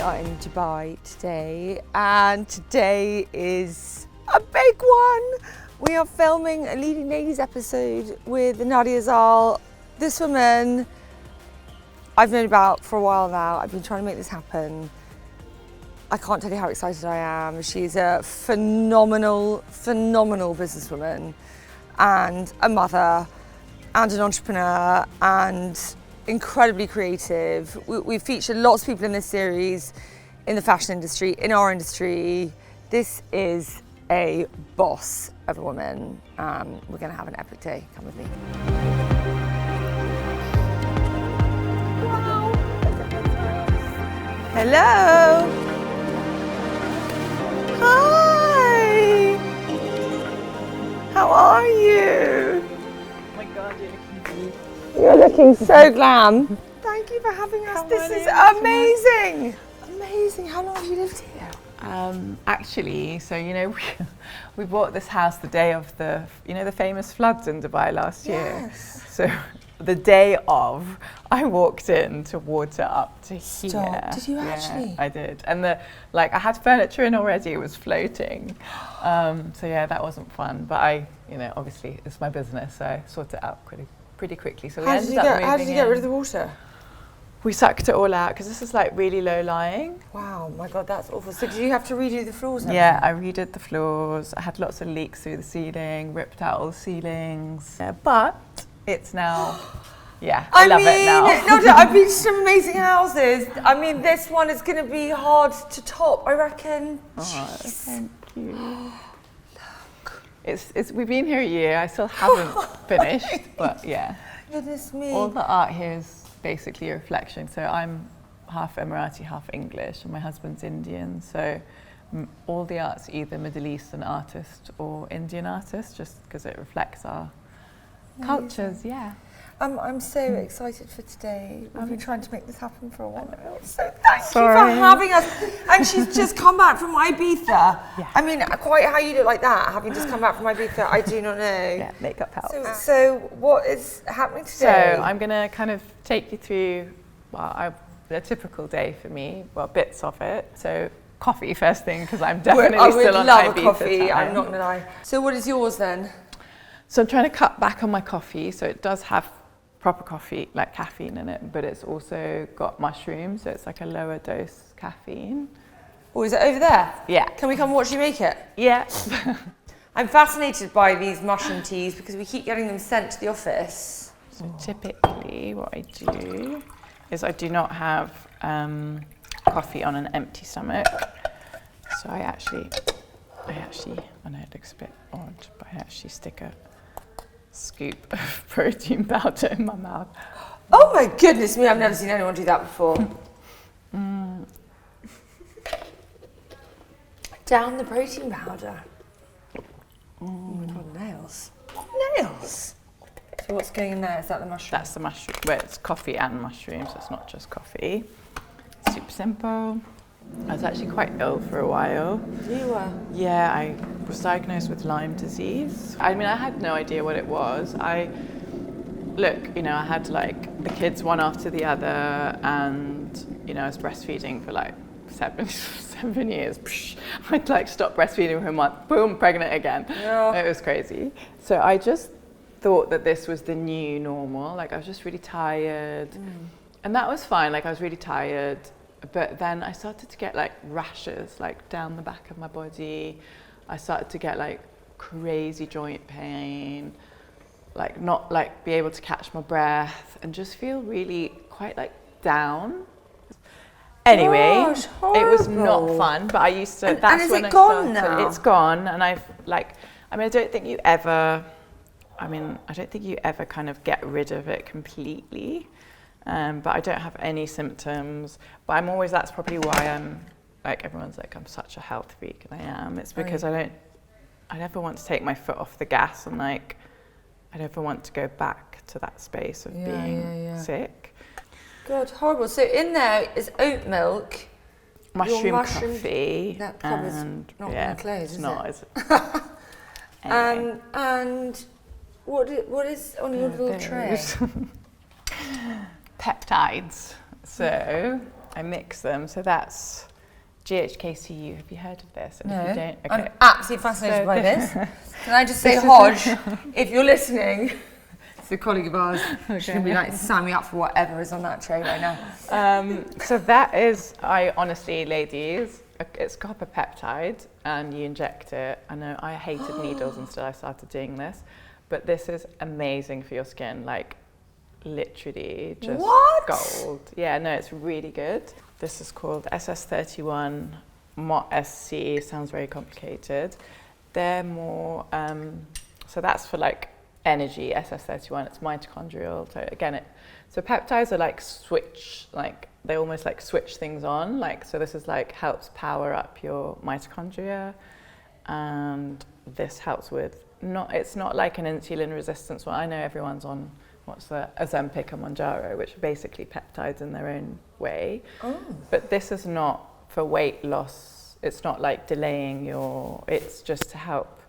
are in Dubai today, and today is a big one. We are filming a Leading Ladies episode with Nadia Zaal. This woman I've known about for a while now. I've been trying to make this happen. I can't tell you how excited I am. She's a phenomenal businesswoman and a mother and an entrepreneur and incredibly creative. We've featured lots of people in this series in the fashion industry, in our industry. This is a boss of a woman. We're gonna have an epic day. Come with me. Wow. Hello. Hi. How are you? Oh my God, you're looking beautiful. You're looking so glam. Thank you for having us. This is amazing. Amazing. How long have you lived here? Actually, so we bought this house the day of the the famous floods in Dubai last year. Yes. So the day of, I walked in to water up to here. Stop. Did you Yeah, actually? I did, and I had furniture in already. It was floating. So yeah, that wasn't fun. But I, obviously it's my business, so I sort it out pretty quickly. So we ended up moving How did you get in. rid of the water? We sucked it all out because this is really low lying. Wow, my God, that's awful. So did you have to redo the floors now? Yeah, I redid the floors. I had lots of leaks through the ceiling, ripped out all the ceilings. Yeah, but it's now, I love it now. I've been to some amazing houses. I mean, this one is going to be hard to top, I reckon. Oh, thank you. Look. We've been here a year. I still haven't finished, but yeah. Goodness me. All the art here is basically a reflection. So I'm half Emirati, half English, and my husband's Indian. So all the art's either Middle Eastern artist or Indian artist, just because it reflects our cultures. Yeah. I'm so excited for today. We've been trying to make this happen for a while. So thank you Sorry. for having us. And she's just come back from Ibiza. Yeah. I mean, quite how you look like that, having just come back from Ibiza, I do not know. Yeah, makeup helps. So what is happening today? So I'm going to kind of take you through a typical day for me, bits of it. So coffee first thing, because I'm definitely still on Ibiza I would love a coffee, time. I'm not going to lie. So what is yours then? So I'm trying to cut back on my coffee, so it does have proper coffee, like caffeine in it, but it's also got mushrooms, so it's like a lower dose caffeine. Oh, is it over there? Yeah. Can we come watch you make it? Yeah. I'm fascinated by these mushroom teas because we keep getting them sent to the office. So typically what I do is I do not have coffee on an empty stomach. So I actually, I know it looks a bit odd, but I actually stick a scoop of protein powder in my mouth. Oh my goodness me, I've never seen anyone do that before. Down the protein powder. Oh my God, nails. Nails! So what's going in there? Is that the mushroom? That's the mushroom. Well, it's coffee and mushrooms, so it's not just coffee. Super simple. I was actually quite ill for a while. You were? Yeah, I was diagnosed with Lyme disease. I mean, I had no idea what it was. I had the kids one after the other, and I was breastfeeding for 7 years. I'd stop breastfeeding for a month, boom, pregnant again. Yeah. It was crazy. So I just thought that this was the new normal. I was just really tired, and that was fine. I was really tired. But then I started to get rashes down the back of my body. I started to get crazy joint pain, not be able to catch my breath, and just feel really quite down. Anyway, Gosh, it was not fun, but I used to, and is it gone now? It's gone, and I don't think you ever kind of get rid of it completely. But I don't have any symptoms. But that's probably why I'm everyone's I'm such a health freak, and I am. It's because I never want to take my foot off the gas, and I never want to go back to that space of being sick. God, horrible. So in there is oat milk, mushroom coffee, that cupboard's not going to close, it's not, is it? Anyway. And what is on your little tray? Peptides. So I mix them. So that's GHKCU. Have you heard of this? And No, if you don't, okay. I'm absolutely fascinated So by this. Can I just say, Hodge, if you're listening, it's a colleague of ours. She's going to be like, sign me up for whatever is on that tray right now. So that is, I honestly, ladies, it's copper peptide and you inject it. I know I hated needles until I started doing this, but this is amazing for your skin, like literally just gold. Yeah, no, it's really good. This is called SS31 Mott SC, sounds very complicated. They're more, so that's for like energy, SS31, it's mitochondrial. So again, so peptides are like they almost like switch things on. Like, so this is like helps power up your mitochondria, and this helps with, it's not like an insulin resistance one. I know everyone's on, what's the Ozempic and Mounjaro, which are basically peptides in their own way. But this is not for weight loss. It's not like delaying it's just to help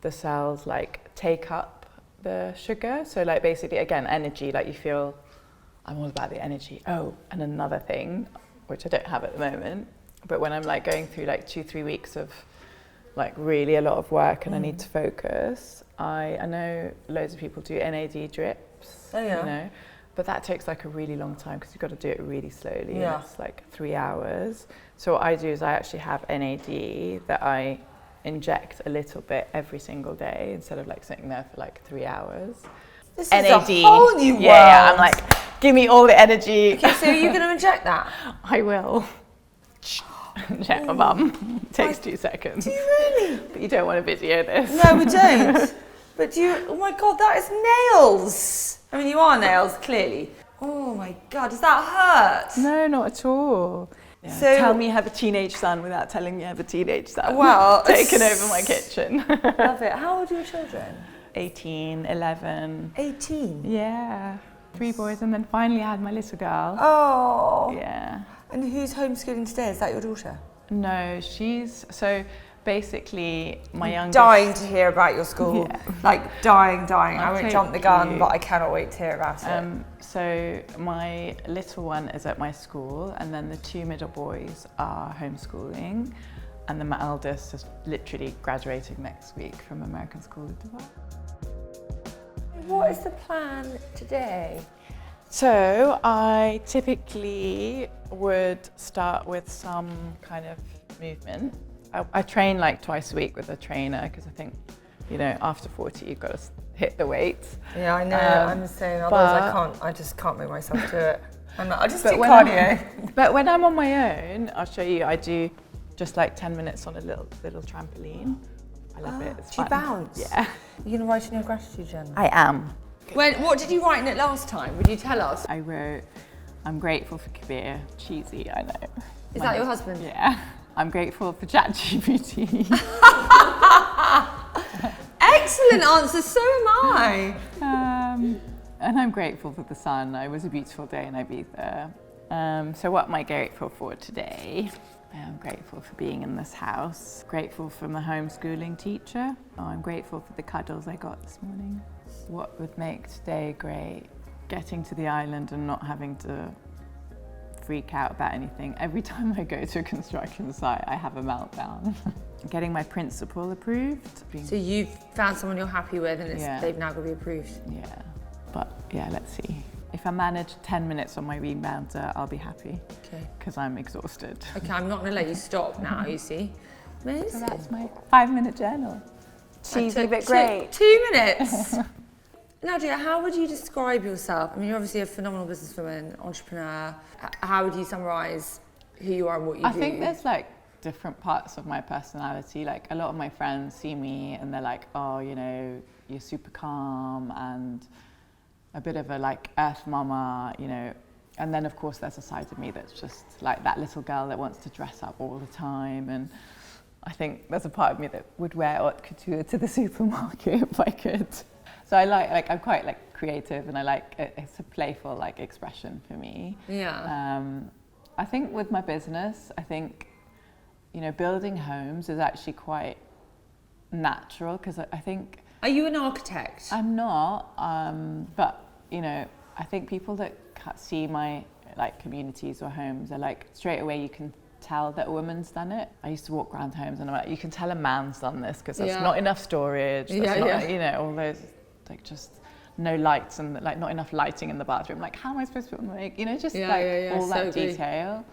the cells like take up the sugar. So like basically, again, energy, like you feel, I'm all about the energy. Oh, and another thing, which I don't have at the moment, but when I'm like going through like 2-3 weeks of like really a lot of work and I need to focus, I know loads of people do NAD drips, you know, but that takes like a really long time because you've got to do it really slowly. Yeah. And it's like 3 hours. So what I do is I actually have NAD that I inject a little bit every single day instead of like sitting there for like 3 hours. This NAD. is a whole new world. Yeah, I'm like, give me all the energy. Okay, so are you going to inject that? I will. Check my bum. Takes 2 seconds. Do you really? But you don't want to video this. No, we don't. But do you, oh my God, that is nails. I mean, you are nails, clearly. Oh my God, does that hurt? No, not at all. Yeah. So, tell me you have a teenage son without telling me you have a teenage son. Well, taken over my kitchen. Love it. How old are your children? 18, 11. 18? Yeah. 3 boys, and then finally I had my little girl. Oh. Yeah. And who's homeschooling today? Is that your daughter? No, so basically my youngest... Dying to hear about your school. Yeah. Like dying. I won't take jump the gun, you. but I cannot wait to hear about it. So my little one is at my school, and then the 2 middle boys are homeschooling, and then my eldest is literally graduating next week from American School of Dubai. What is the plan today? So I typically would start with some kind of movement. I train like twice a week with a trainer because I think, you know, after 40 you've got to hit the weights. Yeah, I know. I'm the same. Otherwise, I just can't make myself do it. I'll just do cardio. But when I'm on my own, I'll show you. I do just like 10 minutes on a little trampoline. I love it. It's do you fun. bounce? Yeah. You're gonna write in your gratitude journal? I am. What did you write in it last time? Would you tell us? I wrote, I'm grateful for Kabir. Cheesy, I know. Is that your husband? Yeah. I'm grateful for ChatGPT. Excellent answer, so am I. And I'm grateful for the sun. It was a beautiful day in Ibiza. So what am I grateful for today? I'm grateful for being in this house. Grateful for my homeschooling teacher. I'm grateful for the cuddles I got this morning. What would make today great? Getting to the island and not having to freak out about anything. Every time I go to a construction site, I have a meltdown. Getting my principal approved. So you've found someone you're happy with and they've now got to be approved? Yeah, but yeah, let's see. If I manage 10 minutes on my rebounder, I'll be happy. Okay. Because I'm exhausted. Okay, I'm not going to let you stop now, you see. Amazing. So that's my 5-minute journal. Cheesy but great. 2 minutes. Nadia, how would you describe yourself? I mean, you're obviously a phenomenal businesswoman, entrepreneur. How would you summarise who you are and what you do? I think there's like different parts of my personality. Like a lot of my friends see me and they're like, oh, you know, you're super calm and a bit of a like earth mama, you know. And then of course there's a side of me that's just like that little girl that wants to dress up all the time. And I think there's a part of me that would wear haute couture to the supermarket if I could. So I like I'm quite like creative and I like it's a playful like expression for me. Yeah. I think with my business, I think, you know, building homes is actually quite natural because I think. Are you an architect? I'm not, but you know, I think people that see my like communities or homes are like straight away you can tell that a woman's done it. I used to walk around homes and I'm like, you can tell a man's done this because there's not enough storage, there's not, you know, all those like just no lights and like not enough lighting in the bathroom. Like, how am I supposed to make, you know, just all that detail.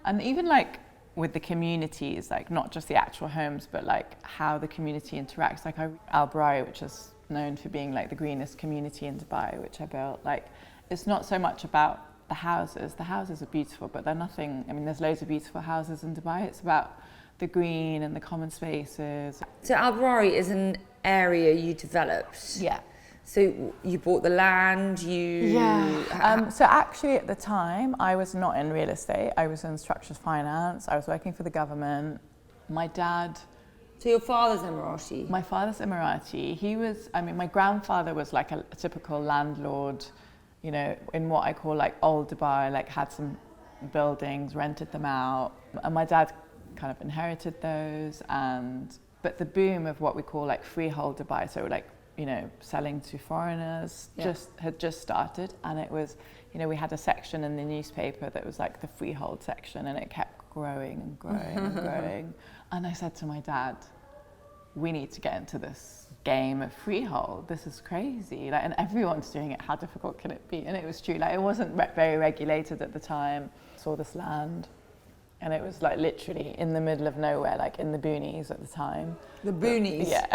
And even like with the communities, like not just the actual homes, but like how the community interacts. Like Al Brai, which is known for being like the greenest community in Dubai, which I built, like it's not so much about the houses. The houses are beautiful, but they're nothing. I mean, there's loads of beautiful houses in Dubai. It's about the green and the common spaces. So Al Bari is an area you developed. Yeah. So you bought the land, So actually at the time, I was not in real estate. I was in structured finance. I was working for the government. My dad... So your father's Emirati? My father's Emirati. He was, I mean, my grandfather was like a typical landlord, you know, in what I call like old Dubai, like had some buildings, rented them out. And my dad kind of inherited those. But the boom of what we call like freehold Dubai, so like, you know, selling to foreigners, had just started. And it was, you know, we had a section in the newspaper that was like the freehold section, and it kept growing and growing and growing. And I said to my dad, we need to get into this game of freehold. This is crazy. Like, and everyone's doing it. How difficult can it be? And it was true. Like, it wasn't very regulated at the time. Saw this land, and it was like literally in the middle of nowhere, like in the boonies at the time. The boonies? Yeah.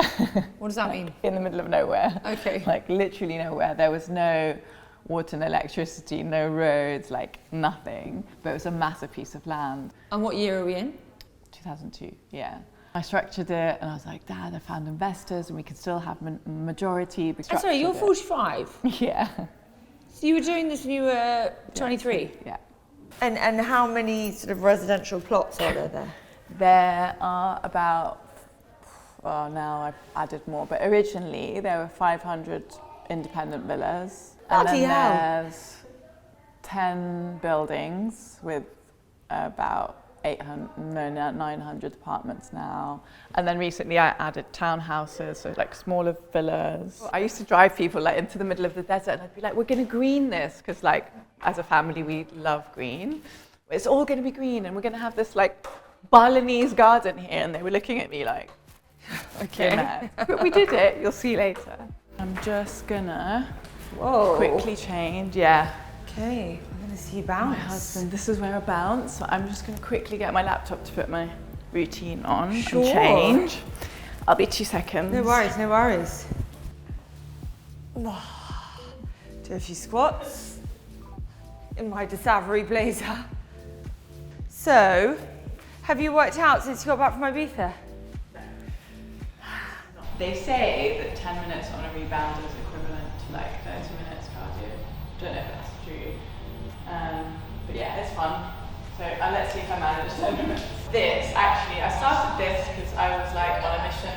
What does that mean? In the middle of nowhere. Okay. Like literally nowhere. There was no water and electricity, no roads, like nothing. But it was a massive piece of land. And what year are we in? 2002, yeah. I structured it and I was like, Dad, I found investors and we could still have majority. That's right, you're 45? Yeah. So you were doing this when you were 23? Yeah. And how many sort of residential plots are there? There are about, well, now I've added more, but originally there were 500 independent villas. Bloody hell. There's 10 buildings with about 900 apartments now. And then recently I added townhouses, so like smaller villas. I used to drive people like into the middle of the desert and I'd be like, we're going to green this, because like as a family we love green. It's all going to be green and we're going to have this like Balinese garden here. And they were looking at me like, okay. But we did it, you'll see later. I'm just gonna quickly change, Okay, I'm gonna see you bounce. My husband, this is where I bounce. So I'm just gonna quickly get my laptop to put my routine on and change. I'll be 2 seconds. No worries, no worries. Do a few squats in my Discovery blazer. So, have you worked out since you got back from Ibiza? They say that 10 minutes on a rebound is equivalent to like 30 minutes cardio. Don't know if that's true. But yeah, it's fun. So let's see if I manage 10 minutes. This, actually, I started this because I was like on a mission,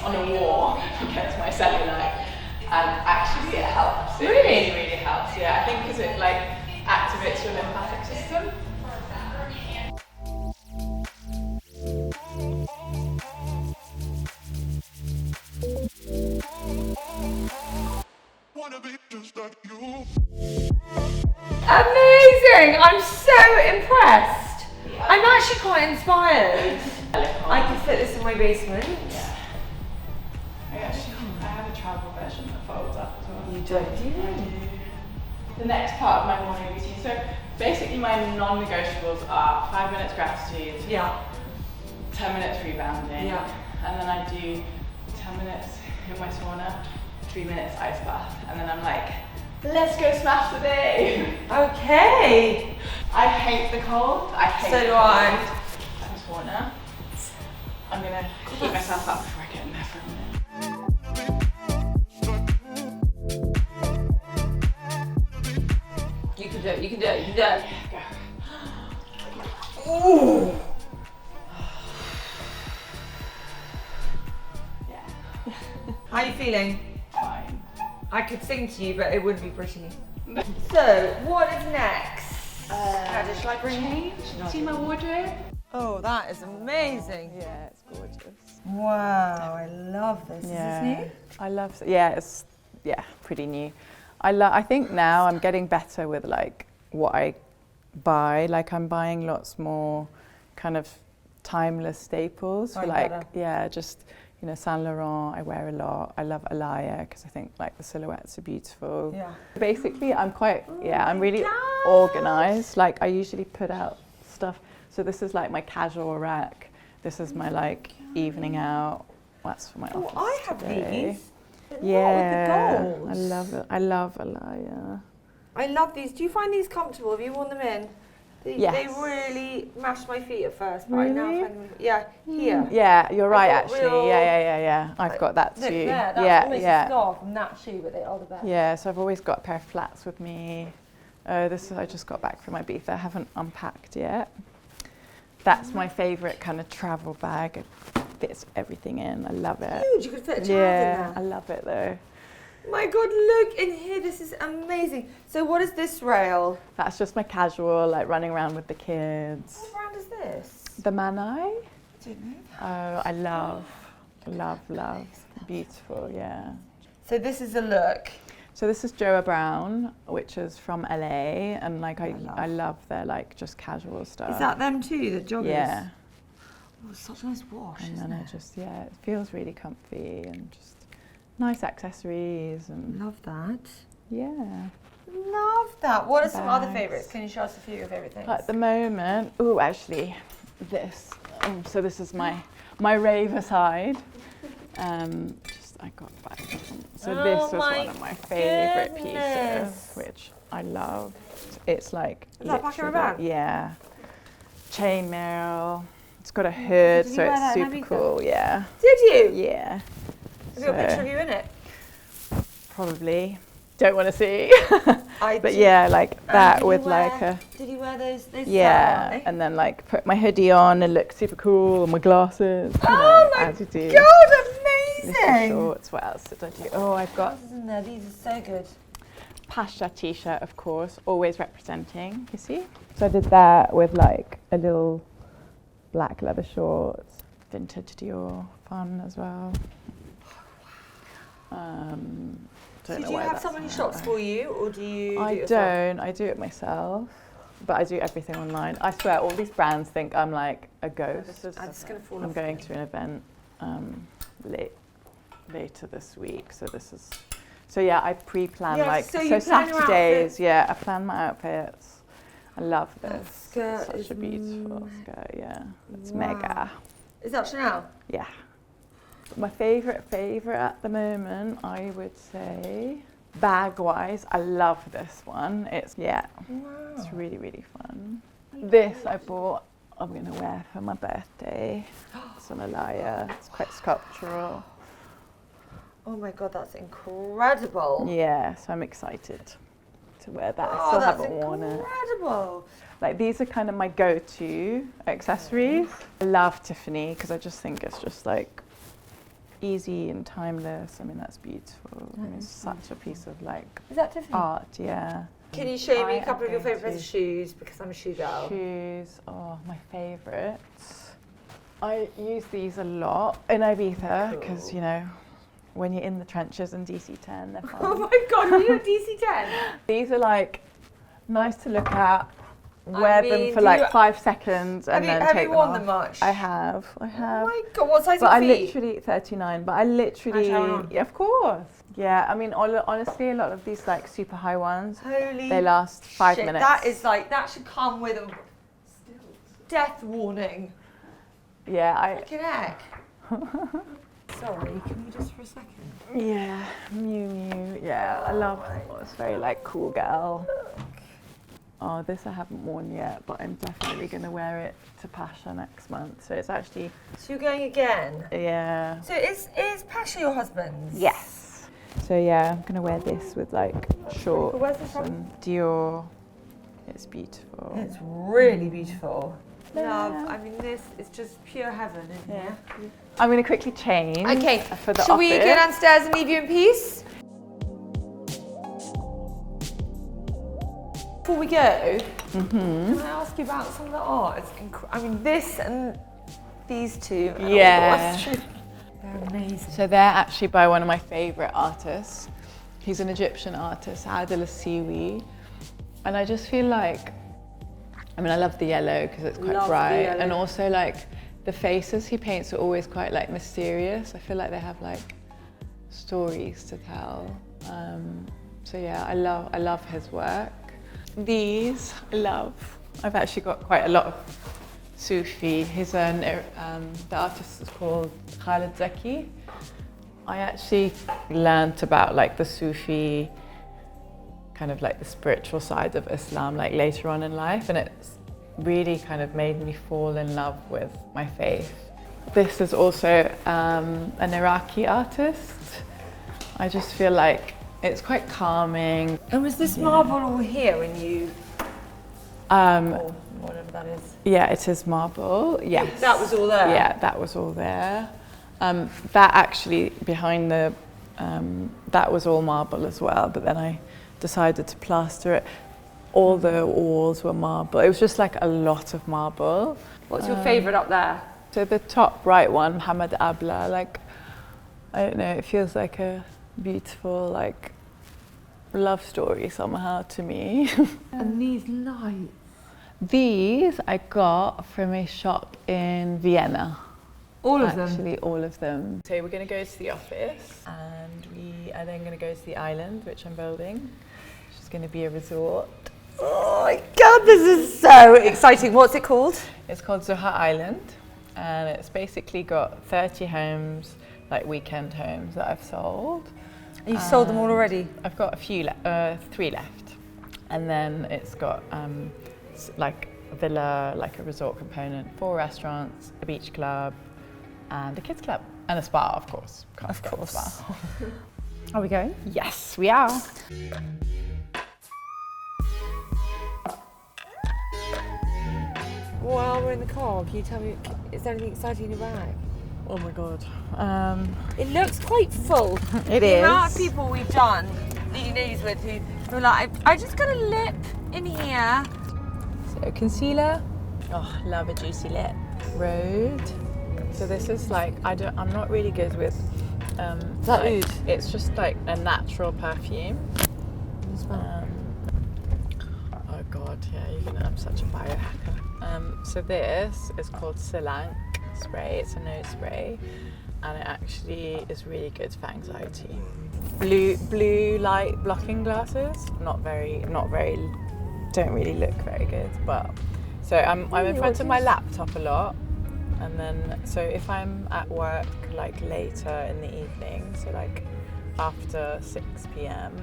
on a war against my cellulite. And actually it helps. It really, really helps. Yeah, I think because it like activates your lymphatic system. Amazing! I'm so impressed. I'm actually quite inspired. I could fit this in my basement. Yeah. I have a travel version that folds up as well. You don't, do you? I do. The next part of my morning routine. So basically my non-negotiables are 5 minutes gratitude. Yeah. 10 minutes rebounding. Yeah. And then I do 10 minutes in my sauna, 3 minutes ice bath. And then I'm like, let's go smash the day. Okay. I hate the cold. I hate so the do cold. I. Sauna. I'm gonna heat myself up before I get in there for a minute. You can do it, you can do it, you can do it. Go. Ooh. Yeah. How are you feeling? Fine. I could sing to you, but it wouldn't be pretty. So, what is next? Shall I bring change? See my wardrobe? Oh, that is amazing. Yeah, it's gorgeous. Wow, I love this. Yeah. Is this new? I love it. Yeah, it's pretty new. I think now I'm getting better with like what I buy. Like I'm buying lots more kind of timeless staples for like, yeah, just, you know, Saint Laurent I wear a lot. I love Alaïa because I think like the silhouettes are beautiful. Yeah. Basically I'm I'm really organized. Like I usually put out stuff. So this is like my casual rack. This is my like evening out. That's for my office. Oh, I have today. These. But not with the gold. I love it. I love Alaïa. I love these. Do you find these comfortable? Have you worn them in? Yes. They really mashed my feet at first, but really? I now find them, here. Yeah, you're right actually. Yeah. I've got that too. Look there, that's almost a scarf from that shoe, but they are the best. Yeah, so I've always got a pair of flats with me. I just got back from Ibiza. I haven't unpacked yet. That's my favourite kind of travel bag. It fits everything in. I love it. Huge, you could fit a child in there. I love it though. My God, look in here, this is amazing. So what is this rail? That's just my casual, like running around with the kids. What brand is this? The Manai. I don't know. Oh, I love. Beautiful, yeah. So this is a look. So this is Joa Brown, which is from LA, and like I love their like just casual stuff. Is that them too, the joggers? Yeah. Oh, it's such a nice wash, and isn't then it? It feels really comfy and just nice accessories and love that. Yeah. Love that. What are some other favourites? Can you show us a few of your favourite things? At the moment, actually, this. So this is my raver side. I got back. So this was one of my favourite pieces, which I love. It's like is that back in a bag? Yeah. Chainmail. It's got a hood, so it's super cool. Yeah. Did you? Yeah. Have you got a picture of you in it? Probably. Don't want to see. But yeah, like that with like a. Did you wear those? Yeah, and then like put my hoodie on and look super cool, and my glasses. Oh my God, amazing! Little shorts. What else did I do? Oh, I've got. In there. These are so good. Pasha t-shirt, of course, always representing. You see? So I did that with like a little black leather shorts, vintage Dior, fun as well. So do you have someone who shops for you, or do you? I don't. I do it myself, but I do everything online. I swear, all these brands think I'm like a ghost. I'm going to an event later this week, so this is. So yeah, I pre-plan so Saturdays. Yeah, I plan my outfits. I love this. Skirt it's such a beautiful skirt. Yeah, it's mega. Is that Chanel? Yeah. My favourite at the moment, I would say, bag-wise, I love this one. It's it's really, really fun. This I bought, I'm going to wear for my birthday. It's an Alaïa, it's quite sculptural. Oh my God, that's incredible. Yeah, so I'm excited to wear that. I still haven't worn it. Incredible. Like these are kind of my go-to accessories. I love Tiffany because I just think it's just like easy and timeless. I mean, that's beautiful. I mean, it's such a piece of like art, yeah. Can you show me a couple of your favourite shoes? Because I'm a shoe girl. Shoes, my favourites. I use these a lot in Ibiza because, you know, when you're in the trenches in DC10, they're fun. Oh my God, are you a DC10? These are like nice to look at. Wear them for like 5 seconds and then take them off. Have you worn them much? I have. Oh my God, what size are your feet? I literally 39, but I literally, yeah, of course. Yeah, I mean, honestly, a lot of these like super high ones, they last 5 minutes. That is like, that should come with a death warning. Yeah, Freaking heck. Sorry, can you just for a second? Yeah, Miu Miu. Yeah, I love it. It's very like cool girl. Oh, this I haven't worn yet, but I'm definitely going to wear it to Pasha next month. So it's actually... So you're going again? Yeah. So is Pasha your husband's? Yes. So yeah, I'm going to wear this with like shorts and Dior. It's beautiful. It's really beautiful. Love, I mean this is just pure heaven, isn't it? I'm going to quickly change for the Shall we go downstairs and leave you in peace? Before we go, can I ask you about some of the art? I mean, this and these two. Yeah. They're amazing. So they're actually by one of my favourite artists. He's an Egyptian artist, Adel Asiwi. And I just feel like, I mean, I love the yellow because it's quite bright. And also like the faces he paints are always quite like mysterious. I feel like they have like stories to tell. So yeah, I love his work. These I love. I've actually got quite a lot of Sufi. The artist is called Khaled Zaki. I actually learnt about like the Sufi, kind of like the spiritual side of Islam, like later on in life, and it's really kind of made me fall in love with my faith. This is also an Iraqi artist. I just feel like it's quite calming. And was this marble all here when you, or whatever that is? Yeah, it is marble, yes. That was all there? Yeah, that was all there. That actually, behind the, that was all marble as well, but then I decided to plaster it. All the walls were marble. It was just like a lot of marble. What's your favourite up there? So the top right one, Muhammad Abla, like, I don't know, it feels like a beautiful, like, love story somehow to me. And these lights? These I got from a shop in Vienna. All of them? Actually, all of them. So we're going to go to the office and we are then going to go to the island, which I'm building, which is going to be a resort. Oh my God, this is so exciting. What's it called? It's called Zuha Island, and it's basically got 30 homes, like weekend homes that I've sold. You've sold them all already? I've got a few, 3 left. And then it's got like a villa, like a resort component, 4 restaurants, a beach club, and a kids club, and a spa, of course. Of course. Are we going? Yes, we are. While we're in the car, can you tell me, is there anything exciting in your bag? Oh my God. It looks quite full. It The is. amount of people we've done leading ladies with who are like, I just got a lip in here. So concealer. Oh, love a juicy lip. Rhode. So this is like, I'm not really good with Is that oud? It's just like a natural perfume. Oh God, yeah, I'm such a biohacker. So this is called Salank spray. It's a nose spray, and it actually is really good for anxiety. Blue light blocking glasses. Not very. Don't really look very good, but so I'm in front of my laptop a lot, and then so if I'm at work like later in the evening, so like after 6 p.m,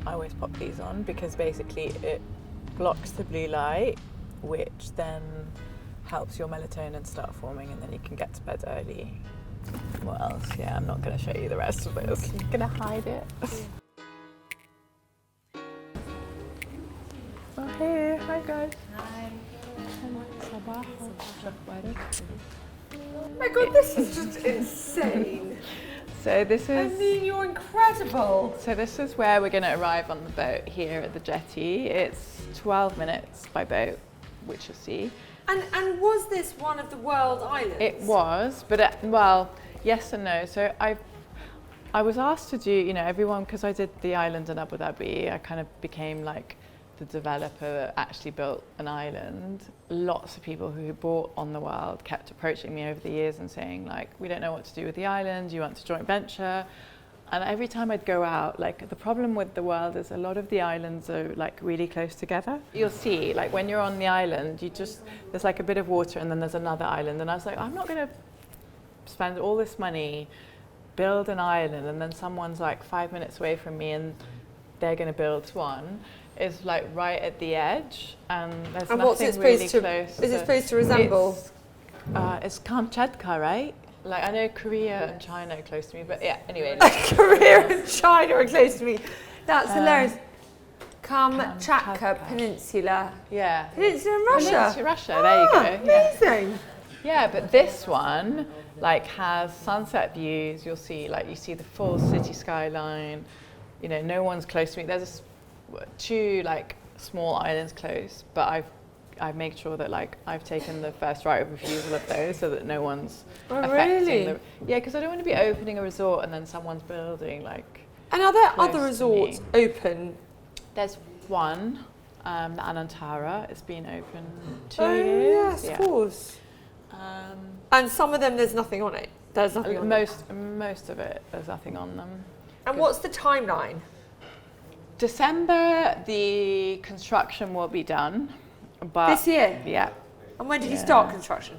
I always pop these on because basically it blocks the blue light, which then helps your melatonin start forming, and then you can get to bed early. What else? Yeah, I'm not going to show you the rest of this. I'm going to hide it. Oh, hey, hi guys. Hi. Oh my God, this is just insane. So this is. I mean, you're incredible. So this is where we're going to arrive on the boat here at the jetty. It's 12 minutes by boat, which you'll see. And was this one of the world islands? It was, but well, yes and no. So I was asked to do, everyone, because I did the island in Abu Dhabi, I kind of became like the developer that actually built an island. Lots of people who bought on the world kept approaching me over the years and saying like, we don't know what to do with the island, you want to joint venture? And every time I'd go out, like the problem with the world is a lot of the islands are like really close together. You'll see, like when you're on the island, there's like a bit of water and then there's another island. And I was like, I'm not gonna spend all this money, build an island, and then someone's like 5 minutes away from me and they're gonna build one. It's like right at the edge, and there's nothing really close. Is it supposed to resemble? It's Kamchatka, right? Like I know Korea and China are close to me, but yeah, anyway. Korea and China are close to me. That's hilarious. Kamchatka Peninsula. Yeah. Peninsula in Russia. Peninsula, Russia, there you go. Amazing. Yeah, but this one like has sunset views. You see the full city skyline. No one's close to me. There's 2 like small islands close, but I've made sure that like I've taken the first right of refusal of those so that no one's affecting really? Yeah, because I don't want to be opening a resort and then someone's building like And are there close other to resorts me. open? There's one, the Anantara. It's been open 2 Oh, years. yes, of course. And some of them, there's nothing on it. There's nothing on Most of it, there's nothing on them. And what's the timeline? December, the construction will be done. But This year? Yeah. And when did you start construction?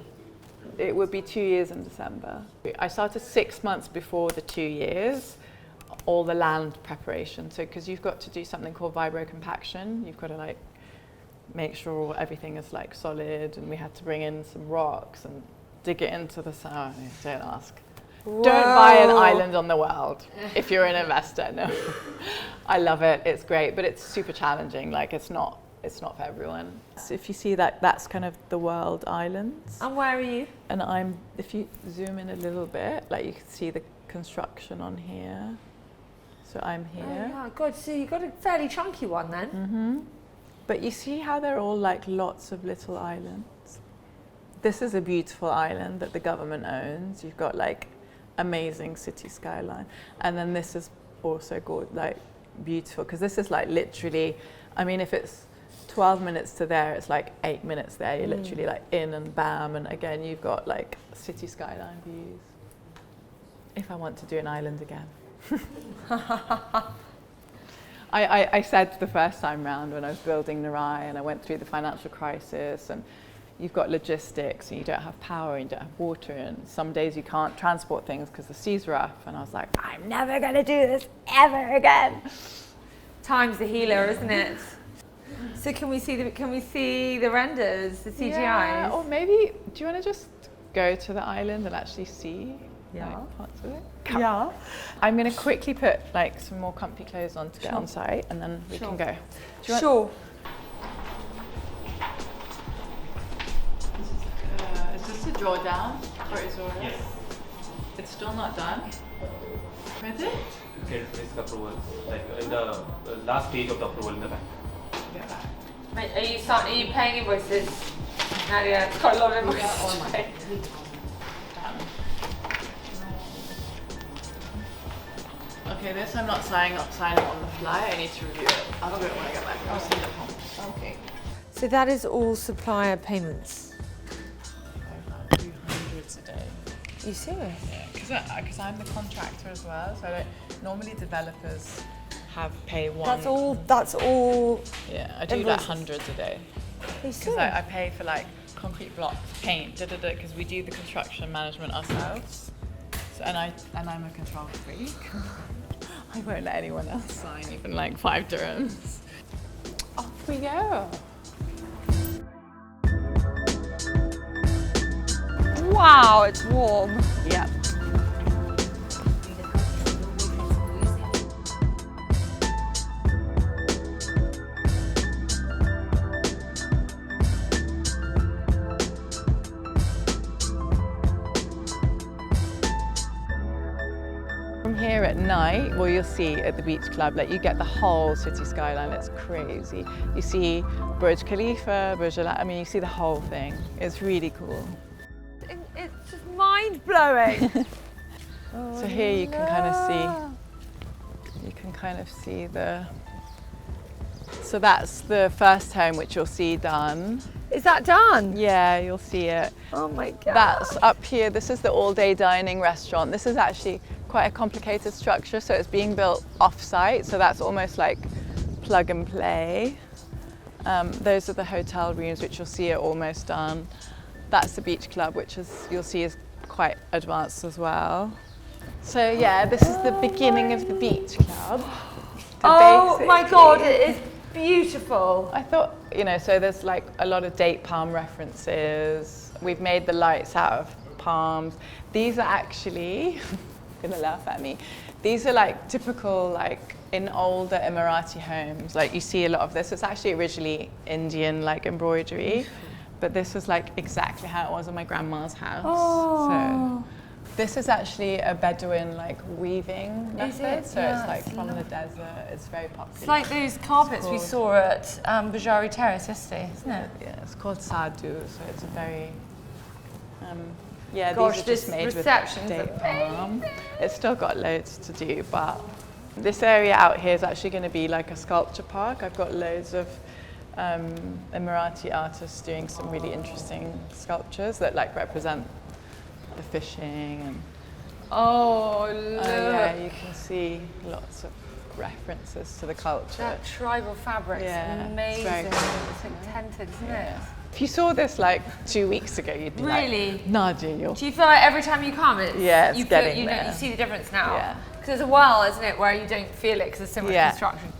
It would be 2 years in December. I started 6 months before the 2 years, all the land preparation. So, because you've got to do something called vibro compaction, you've got to like make sure everything is like solid, and we had to bring in some rocks and dig it into the soil. Don't ask. Whoa. Don't buy an island on the world if you're an investor. No, I love it. It's great, but it's super challenging. Like it's not for everyone. So if you see that, that's kind of the world islands. And where are you? And if you zoom in a little bit, like you can see the construction on here. So I'm here. Oh yeah, God, so you got a fairly chunky one then. Mm-hmm. But you see how they're all like lots of little islands? This is a beautiful island that the government owns. You've got like amazing city skyline. And then this is also like beautiful, because this is like literally, I mean, if it's 12 minutes to there, it's like 8 minutes there. You're literally like in and bam. And again, you've got like city skyline views. If I want to do an island again. I said the first time round when I was building Narai and I went through the financial crisis, and you've got logistics and you don't have power and you don't have water, and some days you can't transport things because the sea's rough, and I was like, I'm never going to do this ever again. Time's the healer, isn't it? So can we see the renders, the CGIs? Yeah, or maybe, do you want to just go to the island and actually see like, parts of it? Come. Yeah. I'm going to quickly put like some more comfy clothes on to get on site, and then we can go. Do you want, Sure. Is this a drawdown for Azora? Yes. It's still not done? With it? Get risk approval, like in the last stage of the approval in the bank. Yeah. Mate, are you paying invoices? Nadia, it's quite a lot of invoices to pay. Okay, this I'm not signing on the fly. I need to review it. I'll do it when I get back. I'll send it home. Okay. So that is all supplier payments. About 200 a day. Are you serious? Yeah, because I'm the contractor as well. So normally developers pay one. That's all. Yeah, I do invoices. like hundreds a day. Are you Because serious? I pay for like concrete blocks, paint, because we do the construction management ourselves. So, and I'm a control freak. I won't let anyone else sign even like 5 dirhams. Off we go. Wow, it's warm. Yep. From here at night, well, you'll see at the beach club, like you get the whole city skyline. It's crazy. You see Burj Khalifa, Burj Al, I mean, you see the whole thing. It's really cool. It's just mind-blowing. So here you can kind of see the, so that's the first home which you'll see done. Is that done? Yeah, you'll see it. Oh my God. That's up here. This is the all-day dining restaurant. This is actually quite a complicated structure, so it's being built off-site, so that's almost like plug and play. Those are the hotel rooms, which you'll see are almost done. That's the beach club, which you'll see is quite advanced as well. So yeah, this is the beginning of the beach club. Oh my God, it is beautiful. I thought, so there's like a lot of date palm references. We've made the lights out of palms. These are actually, gonna laugh at me, these are like typical, like in older Emirati homes, like you see a lot of this. It's actually originally Indian like embroidery, but this was like exactly how it was in my grandma's house. Oh. So this is actually a Bedouin like weaving method. So Yeah, it's like it's from the desert. It's very popular. It's like those carpets we saw at Bajari Terrace yesterday, isn't it? Yeah, it's called Sadu, so it's a very, yeah, Gosh, these are just this made with reception's date palm. It's still got loads to do, but This area out here is actually going to be like a sculpture park. I've got loads of Emirati artists doing some really interesting sculptures that like represent the fishing and look. yeah, you can see lots of references to the culture. That tribal fabric's amazing. It's very cool. It's like tented, isn't it? If you saw this like 2 weeks ago, you'd be Really? like, Nadia, you're... Do you feel like every time you come, it's it's getting you there. you see the difference now? Yeah. Because there's a while, isn't it, where you don't feel it because there's so much construction.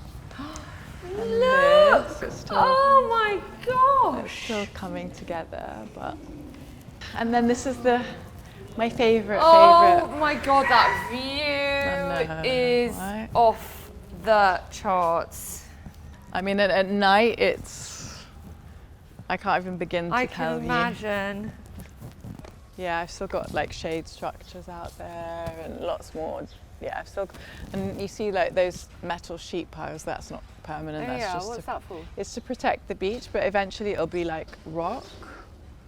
Look! Oh my gosh! It's still coming together, but... And then this is my favourite. Oh my god, that view is right? off the charts. I mean, at night, I can't even begin to tell you. I can imagine. Yeah, I've still got like shade structures out there and lots more. Yeah, and you see like those metal sheet piles, that's not permanent. Oh, that's just what's that for? It's to protect the beach, but eventually it'll be like rock.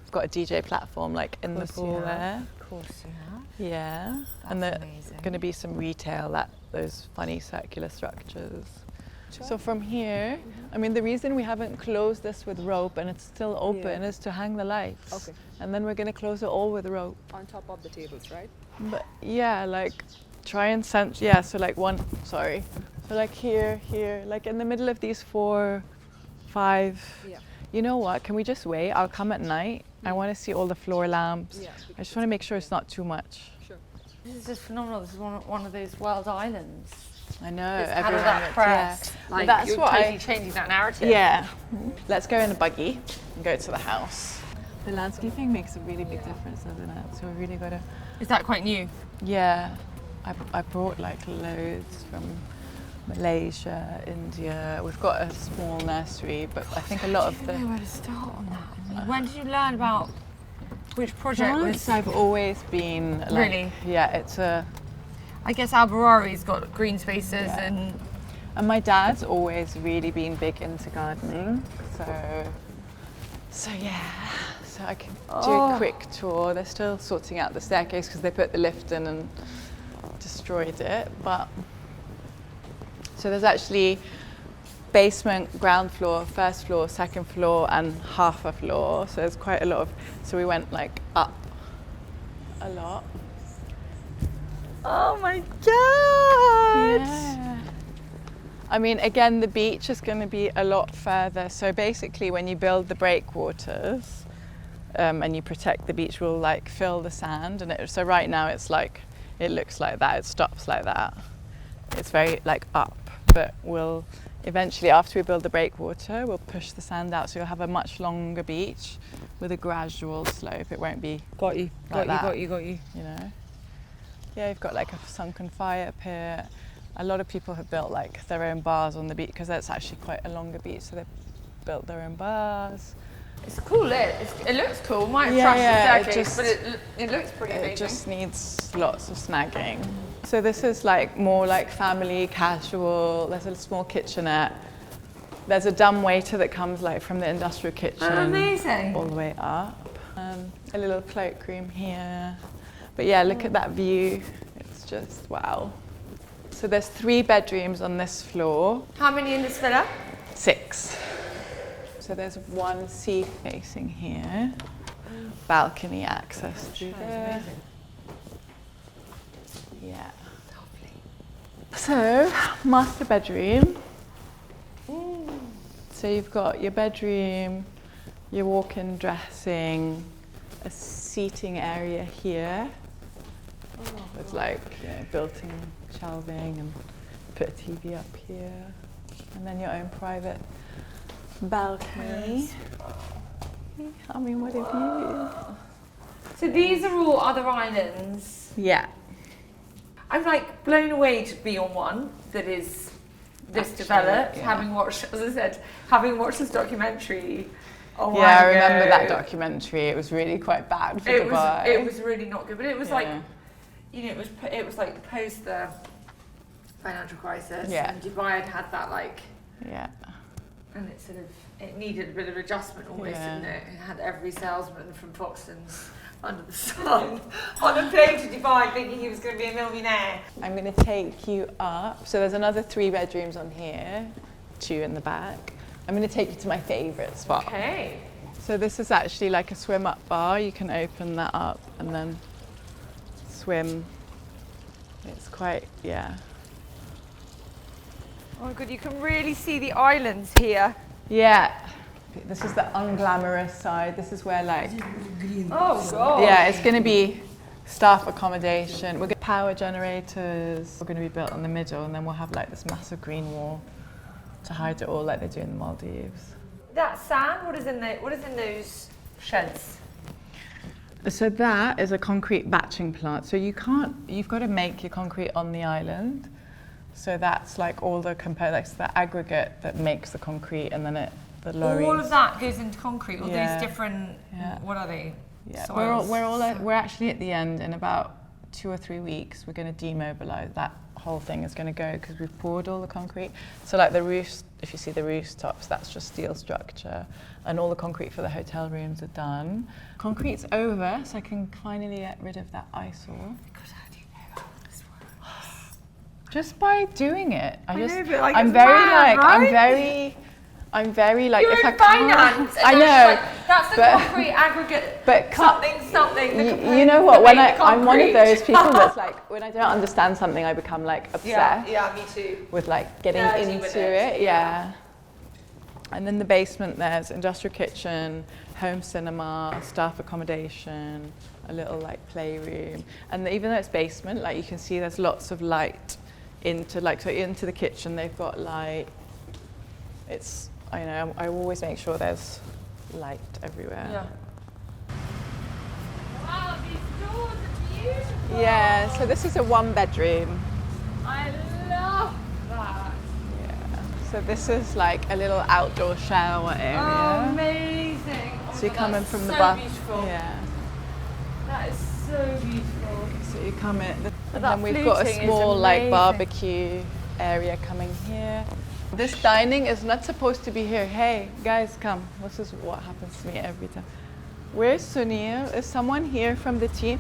I've got a DJ platform like in the pool there. Of course you have. Yeah, and there's going to be some retail at those funny circular structures. So from here, I mean, the reason we haven't closed this with rope and it's still open is to hang the lights. Okay. And then we're going to close it all with rope. On top of the tables, right? But yeah, like try and sense, so like so like here, like in the middle of these 4, 5. Yeah. You know what, can we just wait? I'll come at night. I want to see all the floor lamps. Yeah, I just want to make sure it's not too much. Sure. This is just phenomenal. This is one of those wild islands. I know. It's had all that press. Like, that's you're what totally changing that narrative. Yeah. Let's go in a buggy and go to the house. The landscaping makes a really big difference, doesn't it? So we really got to... Is that quite new? Yeah. I brought like loads from Malaysia, India. We've got a small nursery, but I think a lot of the... I don't know where to start on that. I mean, when did you learn about which project Plants, was... I've always been like... Really? Yeah, it's a... I guess Alberari's got green spaces and my dad's always really been big into gardening, so yeah. So I can do a quick tour. They're still sorting out the staircase because they put the lift in and destroyed it. But so there's actually basement, ground floor, first floor, second floor, and half a floor. So there's quite a lot of. So we went like up a lot. oh my god! Yeah. I mean, again, the beach is going to be a lot further. So basically, when you build the breakwaters and you protect the beach, we'll like fill the sand. And so right now, it's like it looks like that. It stops like that. It's very like up, but we'll eventually, after we build the breakwater, we'll push the sand out. So you'll have a much longer beach with a gradual slope. It won't be Got you. like that, Got you. you know. Yeah, you've got like a sunken fire pit. A lot of people have built like their own bars on the beach because that's actually quite a longer beach, so they've built their own bars. It's cool lit. It looks cool. Might Yeah, trash yeah, the staircase, but it looks pretty amazing. It just needs lots of snagging. So this is like more like family, casual. There's a small kitchenette. There's a dumb waiter that comes like from the industrial kitchen. Amazing. All the way up. A little cloakroom here. But yeah, look at that view. It's just wow. So there's 3 bedrooms on this floor. How many in this villa? 6. So there's one sea facing here. Balcony access through there. Yeah. Lovely. So, master bedroom. So you've got your bedroom, your walk-in dressing, a seating area here. With like built-in shelving and put a TV up here. And then your own private balcony. I mean, what a view. So these are all other islands. Yeah. I'm like blown away to be on one that is this developed, having watched, as I said, having watched this documentary a while I ago. remember that documentary. It was really quite bad for Dubai. It was really not good, but it was like, you know, it was like post the financial crisis, and Dubai had that like, and it needed a bit of adjustment almost, didn't it? It had every salesman from Foxton's under the sun on a plane to Dubai thinking he was going to be a millionaire. I'm going to take you up. So there's another 3 bedrooms on here, 2 in the back. I'm going to take you to my favourite spot. Okay. So this is actually like a swim up bar. You can open that up and then swim. It's quite, yeah. Oh my God, you can really see the islands here. Yeah. This is the unglamorous side. This is where like, Oh God. yeah, it's going to be staff accommodation. We're going to power generators. We're going to be built in the middle, and then we'll have like this massive green wall to hide it all, like they do in the Maldives. That sand, what is in those sheds? So that is a concrete batching plant. So you've got to make your concrete on the island. So that's like all the components, the aggregate that makes the concrete, and then the lorries. All of that goes into concrete, all Yeah. those different, Yeah. what are they? Yeah, Soils. we're actually at the end. In about 2 or 3 weeks, we're going to demobilize. That whole thing is going to go because we've poured all the concrete. So like the roofs, if you see the rooftops, that's just steel structure, and all the concrete for the hotel rooms are done. Concrete's over, so I can finally get rid of that eyesore. God, how do you know how this works? Just by doing it. I know, but, like, I'm it's very mad, like right? I'm very like You're if in I finance. can't, I know. That's the but- concrete aggregate. but something. You know what? When I'm one of concrete. those people that's like, when I don't understand something, I become like obsessed. Yeah, me too. With like getting Nerdy into with it, it, yeah. And then the basement, there's industrial kitchen, home cinema, staff accommodation, a little like playroom. And even though it's basement, like you can see there's lots of light into the kitchen. They've got light. It's, I always make sure there's light everywhere. Yeah. Wow, these doors are beautiful. Yeah, so this is a 1 bedroom. I love that. Yeah. So this is like a little outdoor shower area. Oh, amazing. So you're coming from the so bath. beautiful. Yeah. That is so beautiful. So you come in, and that then we've got a fluting is small like amazing. barbecue area coming here. This dining is not supposed to be here. Hey, guys, come. This is what happens to me every time. Where's Sunil? Is someone here from the team?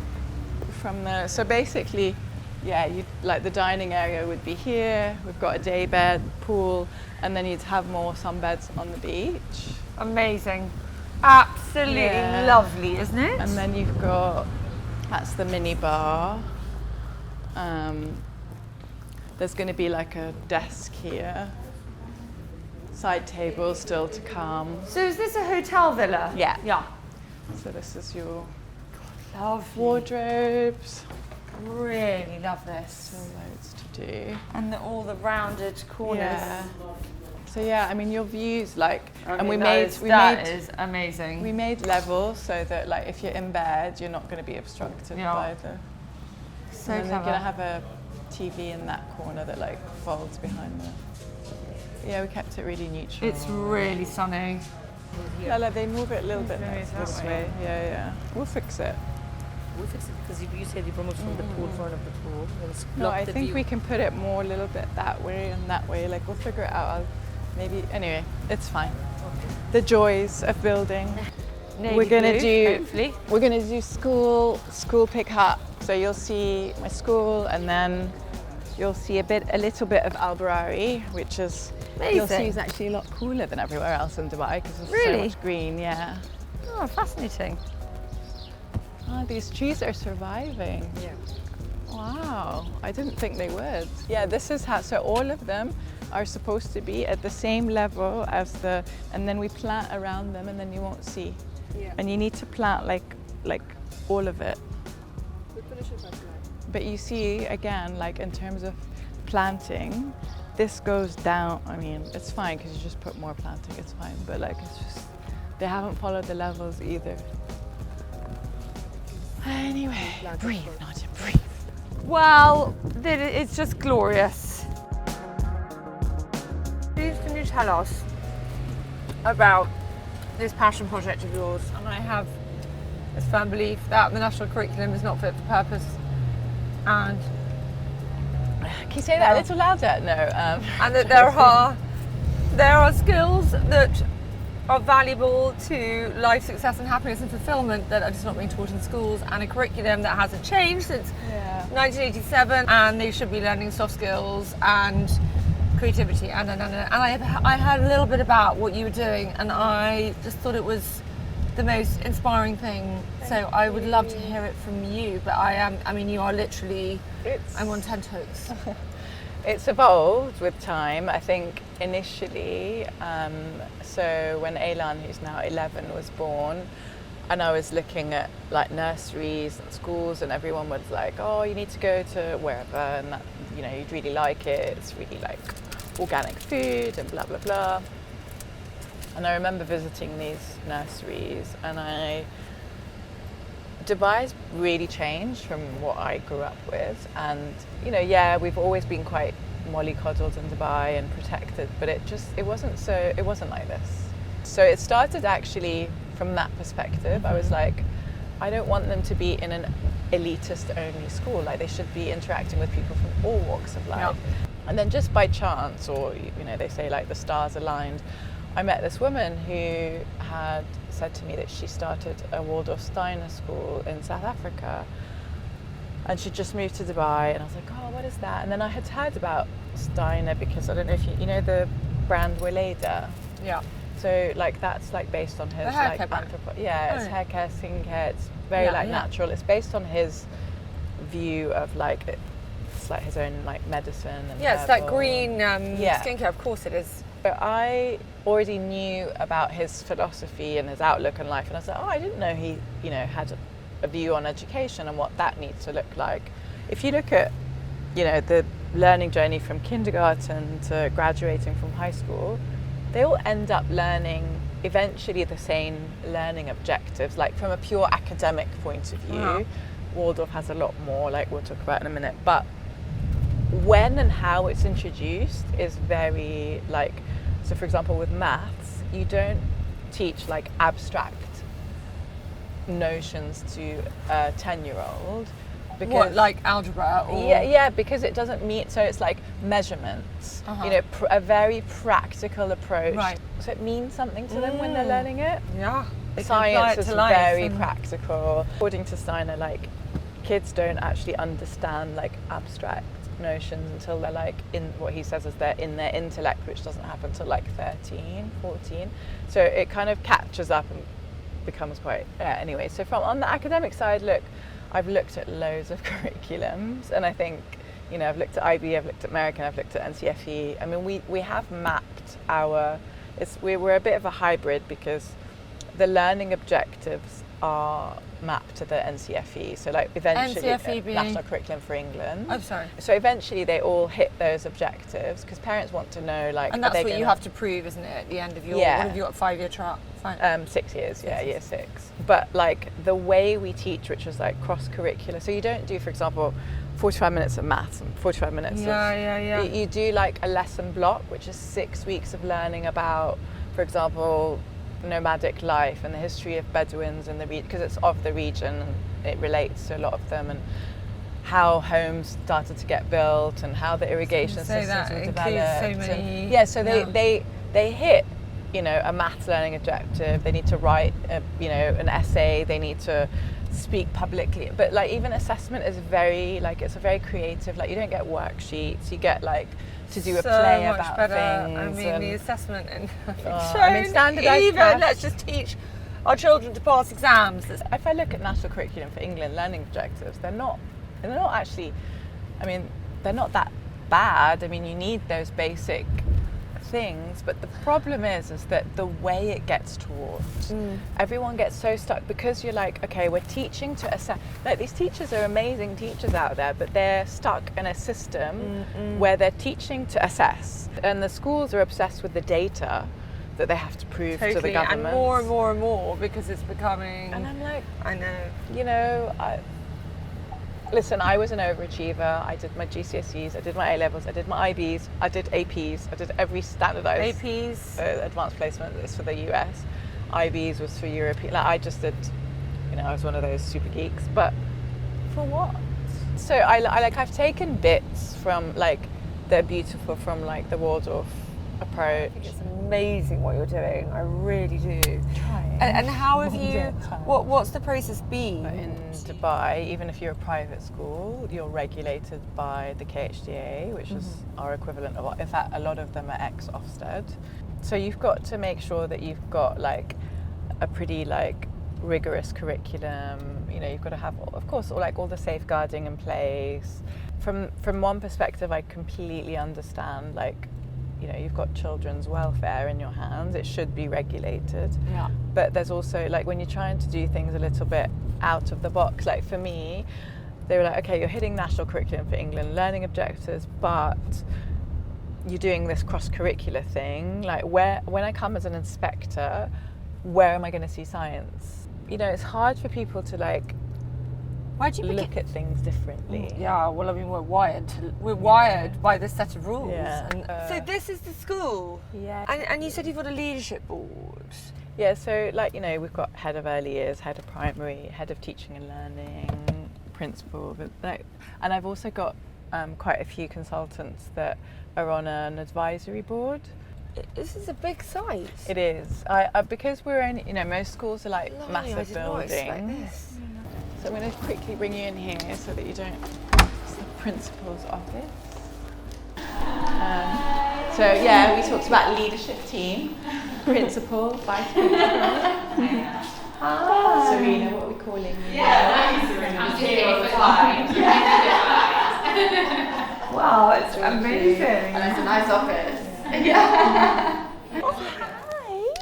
So basically, yeah, like the dining area would be here. We've got a day bed, pool, and then you'd have more sunbeds on the beach. Amazing. Absolutely Yeah. lovely, isn't it? And then you've got, that's the mini bar. There's going to be like a desk here. Side table still to come. So is this a hotel villa? Yeah. Yeah. So this is your Lovely. wardrobes. Really love this. Still loads to do. And all the rounded corners. Yeah. So yeah, I mean your views like, and we that is amazing. we made levels so that like if you're in bed, you're not going to be obstructed Yeah. by the. So and then clever. you're going to have a TV in that corner that like folds behind the. Yeah, we kept it really neutral. It's really stunning. Yeah, like they move it a little bit Goes this that way. Yeah. We'll fix it. We'll fix it because you said you promote from the pool, front of the pool. Let's No, block I the think view. we can put it more a little bit that way and that way. Like we'll figure it out. Anyway, it's fine. The joys of building. Navy We're gonna blue, do. hopefully. We're gonna do school pick up. So you'll see my school, and then you'll see a little bit of Albarari, which is you'll see Amazing. is actually a lot cooler than everywhere else in Dubai because there's so Really? much green. Yeah. Oh, fascinating. Oh, these trees are surviving. Yeah. Wow, I didn't think they would. Yeah, this is how, so all of them are supposed to be at the same level as and then we plant around them and then you won't see. Yeah. And you need to plant like all of it. We finish it like But you see, again, like in terms of planting, this goes down. I mean, it's fine because you just put more planting, it's fine. But like, it's just, they haven't followed the levels either. Anyway, breathe, Nadia, breathe. Well, it's just glorious. Please can you tell us about this passion project of yours? And I have this firm belief that the national curriculum is not fit for purpose. And Can you say that a little louder? No. and that there are skills that are valuable to life success and happiness and fulfillment that are just not being taught in schools, and a curriculum that hasn't changed since 1987, and they should be learning soft skills and creativity and I heard a little bit about what you were doing, and I just thought it was the most inspiring thing. So I would love to hear it from you, but you are literally, I'm on tenterhooks. It's evolved with time. I think initially, so when Aylan, who's now 11, was born, and I was looking at like nurseries and schools, and everyone was like, oh, you need to go to wherever, and that, you know, you'd really like it. It's really like organic food and blah, blah, blah. And I remember visiting these nurseries, and Dubai's really changed from what I grew up with. And, you know, yeah, we've always been quite mollycoddled in Dubai and protected, but it wasn't like this. So it started actually from that perspective. I was like, I don't want them to be in an elitist only school. Like, they should be interacting with people from all walks of life. Yeah. And then just by chance, or, you know, they say like the stars aligned, I met this woman who had said to me that she started a Waldorf Steiner school in South Africa, and she just moved to Dubai, and I was like, oh, what is that? And then I had heard about Steiner because I don't know if you know the brand Weleda. Yeah. So like that's like based on his like it's hair care, skincare. It's very natural. It's based on his view of like it's like his own like medicine and it's like green skincare. Of course it is. But I already knew about his philosophy and his outlook on life, and I was like, oh, I didn't know he, you know, had a view on education and what that needs to look like. If you look at, you know, the learning journey from kindergarten to graduating from high school, they all end up learning eventually the same learning objectives, like from a pure academic point of view. Waldorf has a lot more, like we'll talk about in a minute, but when and how it's introduced is very like, so for example with maths, you don't teach like abstract notions to a 10-year-old. Because, what, like algebra? Or? Yeah, because it doesn't mean, so it's like measurements, you know, a very practical approach. Right. So it means something to them when they're learning it. Yeah. Science is very practical. According to Steiner, like kids don't actually understand like abstract notions until they're like in what he says is they're in their intellect, which doesn't happen till like 13, 14. So it kind of catches up and becomes quite, anyway. So from on the academic side, look, I've looked at loads of curriculums, and I think, you know, I've looked at IB, I've looked at American, I've looked at NCFE. I mean, we have mapped we're a bit of a hybrid because the learning objectives are mapped to the NCFE. So like eventually, National Curriculum for England. I'm sorry. So eventually they all hit those objectives because parents want to know like. And that's what you have to prove, isn't it, at the end of your, what have you got, 5-year trial? 6 years, year 6. But like the way we teach, which was like cross-curricular, so you don't do, for example, 45 minutes of maths and 45 minutes of... You do like a lesson block, which is 6 weeks of learning about, for example, nomadic life and the history of Bedouins in the region, because it's of the region and it relates to a lot of them, and how homes started to get built and how the irrigation systems were developed. So they hit, you know, a maths learning objective. They need to write, you know, an essay. They need to speak publicly. But like even assessment is very like, it's a very creative. Like you don't get worksheets. You get like to do a play about things. I mean, the assessment and standardized. Let's just teach our children to pass exams. If I look at National Curriculum for England learning objectives, they're not actually. I mean, they're not that bad. I mean, you need those basic things, but the problem is that the way it gets taught, everyone gets so stuck because you're like, okay, we're teaching to assess. Like these teachers are amazing teachers out there, but they're stuck in a system where they're teaching to assess, and the schools are obsessed with the data that they have to prove to the government, and more and more and more because it's becoming. And I'm like, I know, you know. Listen, I was an overachiever. I did my GCSEs, I did my A-levels, I did my IBs, I did APs, I did every standardized. APs? Advanced placement is for the US. IBs was for European. Like I just did, you know, I was one of those super geeks. But for what? So I've taken bits from like, they're beautiful from like the Waldorf approach. I think it's amazing what you're doing. I really do. Trying. And how have you? Yeah, trying. What's the process been? In Dubai, even if you're a private school, you're regulated by the KHDA, which is our equivalent of, in fact, a lot of them are ex-Ofsted. So you've got to make sure that you've got like a pretty like rigorous curriculum. You know, you've got to have, of course, all the safeguarding in place. From one perspective, I completely understand, like, you know, you've got children's welfare in your hands. It should be regulated. Yeah. But there's also, like, when you're trying to do things a little bit out of the box, like for me, they were like, okay, you're hitting national curriculum for England, learning objectives, but you're doing this cross-curricular thing. Like, when I come as an inspector, where am I going to see science? You know, it's hard for people to, like, Why do you look at things differently. Yeah, well, I mean, we're wired by this set of rules. Yeah. And so this is the school. Yeah. And you said you've got a leadership board. Yeah, so like, you know, we've got head of early years, head of primary, head of teaching and learning, principal, and I've also got quite a few consultants that are on an advisory board. This is a big site. It is. Because we're only, you know, most schools are like massive buildings. So I'm going to quickly bring you in here so that you don't. It's the principal's office. So yeah, we talked about leadership team, principal, vice principal. Hi. Serena, what are we calling you? Yeah, nice, Serena. I'm here all the time. Wow, it's amazing. And it's a nice office. Yeah. Oh, hi.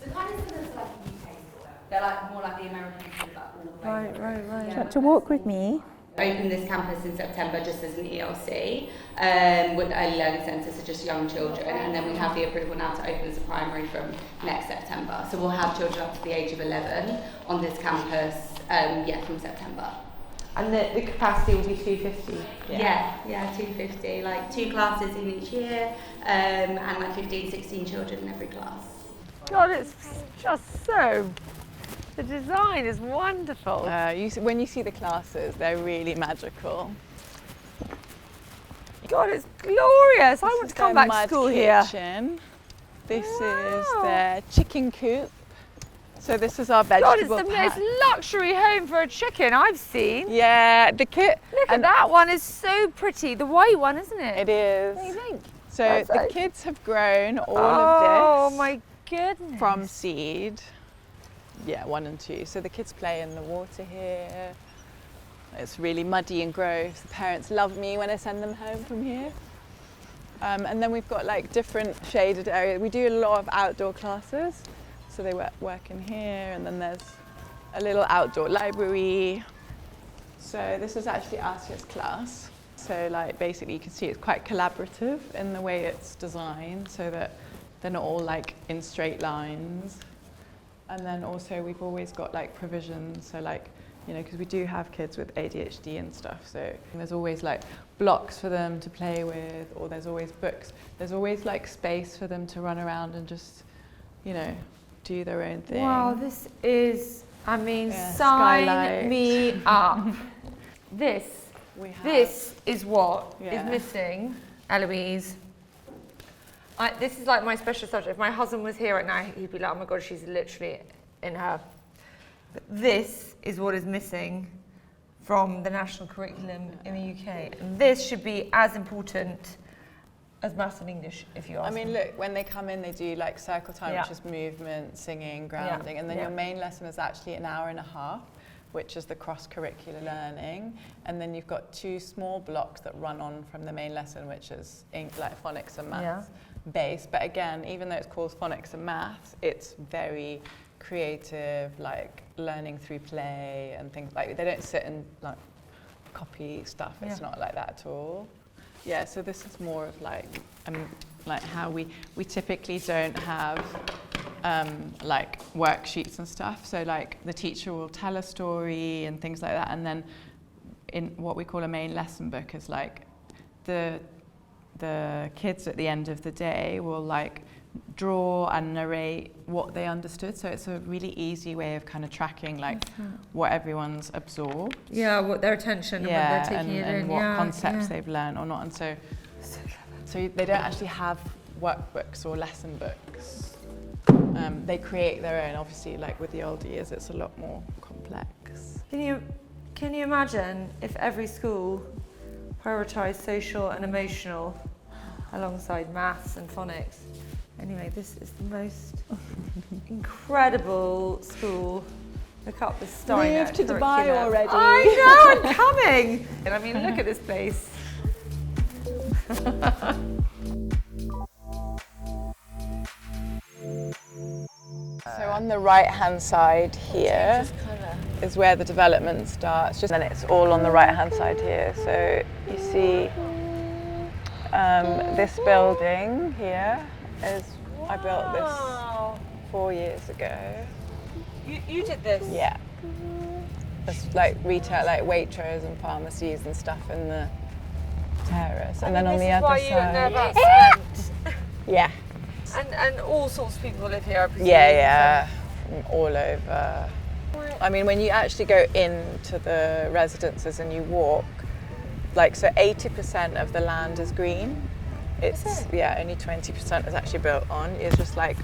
So kind of similar to like UK school. They're like more like the American school, like all the way. Right. Yeah. To walk with me. Opened this campus in September just as an ELC with the early learning centre, so just young children, and then we have the approval now to open as a primary from next September. So we'll have children up to the age of 11 on this campus, from September. And the capacity will be 250? Yeah, 250, like 2 classes in each year, and like 15, 16 children in every class. God, it's just so... The design is wonderful. When you see the classes, they're really magical. God, it's glorious. I want to come back to school here. This is their chicken coop. So this is our God, vegetable it's the patch. most luxury home for a chicken I've seen. Yeah, the kit. Look at that one, is so pretty. The white one, isn't it? It is. What do you think? So That's the like- kids have grown all Oh of this my goodness. from seed. Yeah, 1 and 2. So the kids play in the water here. It's really muddy and gross. The parents love me when I send them home from here. And then we've got like different shaded areas. We do a lot of outdoor classes. So they work in here, and then there's a little outdoor library. So this is actually Asia's class. So like basically you can see it's quite collaborative in the way it's designed, so that they're not all like in straight lines. And then also we've always got like provisions, so like, you know, because we do have kids with ADHD and stuff, so there's always like blocks for them to play with, or there's always books. There's always like space for them to run around and just, you know, do their own thing. Wow, this is, I mean, Yeah, sign skylight. me up. This is what is Yeah. missing, Eloise. This is like my special subject. If my husband was here right now, he'd be like, oh my God, she's literally in her. But this is what is missing from the national curriculum in the UK. And this should be as important as maths and English, if you ask me. I mean, look, when they come in, they do like circle time, Yeah. which is movement, singing, grounding, and then your main lesson is actually an hour and a half, which is the cross-curricular learning. And then you've got 2 small blocks that run on from the main lesson, which is like phonics and maths based. But again, even though it's called phonics and maths, it's very creative, like learning through play and things like. They don't sit and like copy stuff. It's not like that at all. Yeah, so this is more of like how we typically don't have like worksheets and stuff. So like the teacher will tell a story and things like that, and then in what we call a main lesson book is like the kids at the end of the day will like draw and narrate what they understood. So it's a really easy way of kind of tracking like what everyone's absorbed. Yeah, what their attention and what they're taking it in. And what concepts they've learned or not. And so they don't actually have workbooks or lesson books. They create their own. Obviously, like with the older years, it's a lot more complex. Can you imagine if every school prioritised social and emotional alongside maths and phonics? Anyway, this is the most incredible school. Look up the Steiner Move to Dubai curriculum. already. I know, I'm coming. And I mean, look at this place. So on the right-hand side here is where the development starts. Just then it's all on the right-hand side here. So you see this building here is, I built this 4 years ago. You did this? Yeah. There's like retail, like Waitrose and pharmacies and stuff in the terrace. And then on the other why you don't know side. about cement. Yeah. And all sorts of people live here, I presume. Yeah, from all over. I mean, when you actually go into the residences and you walk, like, so 80% of the land is green. It's, yeah, only 20% is actually built on. It's just like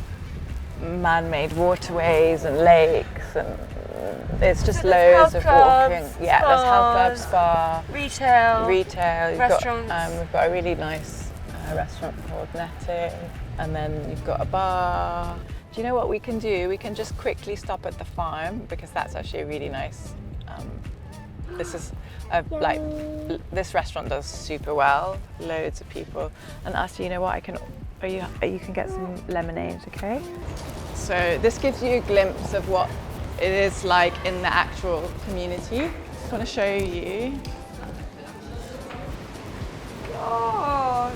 man-made waterways and lakes, and it's just So there's loads health of clubs, walking. Yeah, there's health clubs, spas, spa, retail, You've restaurants. got, we've got a really nice restaurant called Netting, and then you've got a bar. Do you know what we can do? We can just quickly stop at the farm, because that's actually a really nice. This is like, this restaurant does super well. Loads of people, and ask, you know what? You can get some lemonade, okay? So this gives you a glimpse of what it is like in the actual community. I just want to show you. Gosh.